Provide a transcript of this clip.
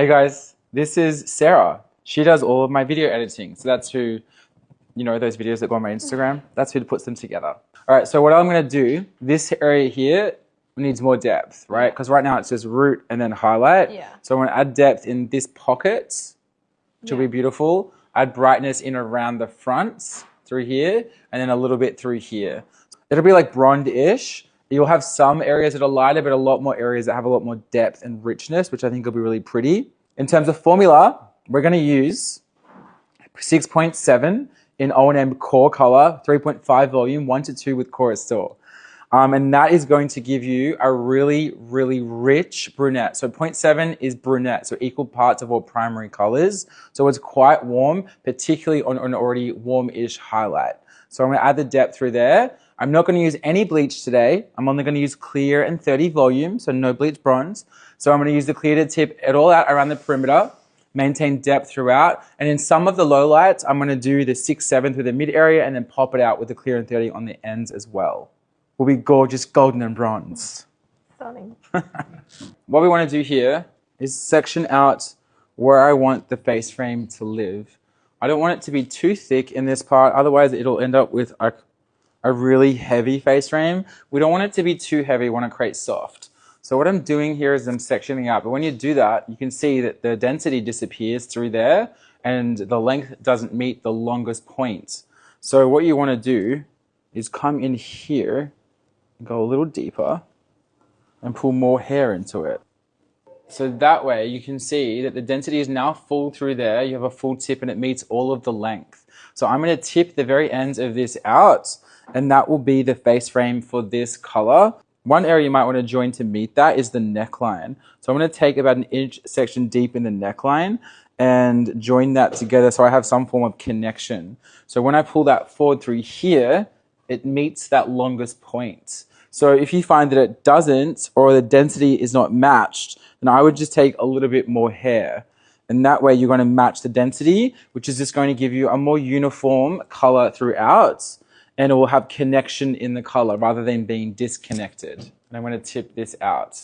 Hey guys, this is Sarah. She does all of my video editing. So that's who, those videos that go on my Instagram, that's who puts them together. All right, so what I'm gonna do, this area here needs more depth, right? Because right now it's just root and then highlight. Yeah. So I'm gonna add depth in this pocket, which will be beautiful. Add brightness in around the fronts through here, and then a little bit through here. It'll be like blonde-ish. You'll have some areas that are lighter, but a lot more areas that have a lot more depth and richness, which I think will be really pretty. In terms of formula, we're going to use 6.7 in O&M core color, 3.5 volume, 1 to 2 with core restore. And that is going to give you a really, really rich brunette. So 0.7 is brunette, so equal parts of all primary colors. So it's quite warm, particularly on an already warm-ish highlight. So I'm going to add the depth through there. I'm not going to use any bleach today. I'm only going to use clear and 30 volume, so no bleach bronze. So I'm going to use the clear to tip it all out around the perimeter, maintain depth throughout. And in some of the low lights, I'm going to do the 6-7 through the mid area and then pop it out with the clear and 30 on the ends as well. Will be gorgeous golden and bronze. Stunning. What we want to do here is section out where I want the face frame to live. I don't want it to be too thick in this part, otherwise it'll end up with a really heavy face frame. We don't want it to be too heavy, we want to create soft. So what I'm doing here is I'm sectioning out, but when you do that, you can see that the density disappears through there and the length doesn't meet the longest point. So what you want to do is come in here, go a little deeper and pull more hair into it. So that way you can see that the density is now full through there. You have a full tip and it meets all of the length. So I'm going to tip the very ends of this out and that will be the face frame for this color. One area you might want to join to meet that is the neckline. So I'm going to take about an inch section deep in the neckline and join that together so I have some form of connection. So when I pull that forward through here, it meets that longest point. So if you find that it doesn't or the density is not matched, then I would just take a little bit more hair. And that way you're going to match the density, which is just going to give you a more uniform color throughout. And it will have connection in the color rather than being disconnected. And I'm going to tip this out.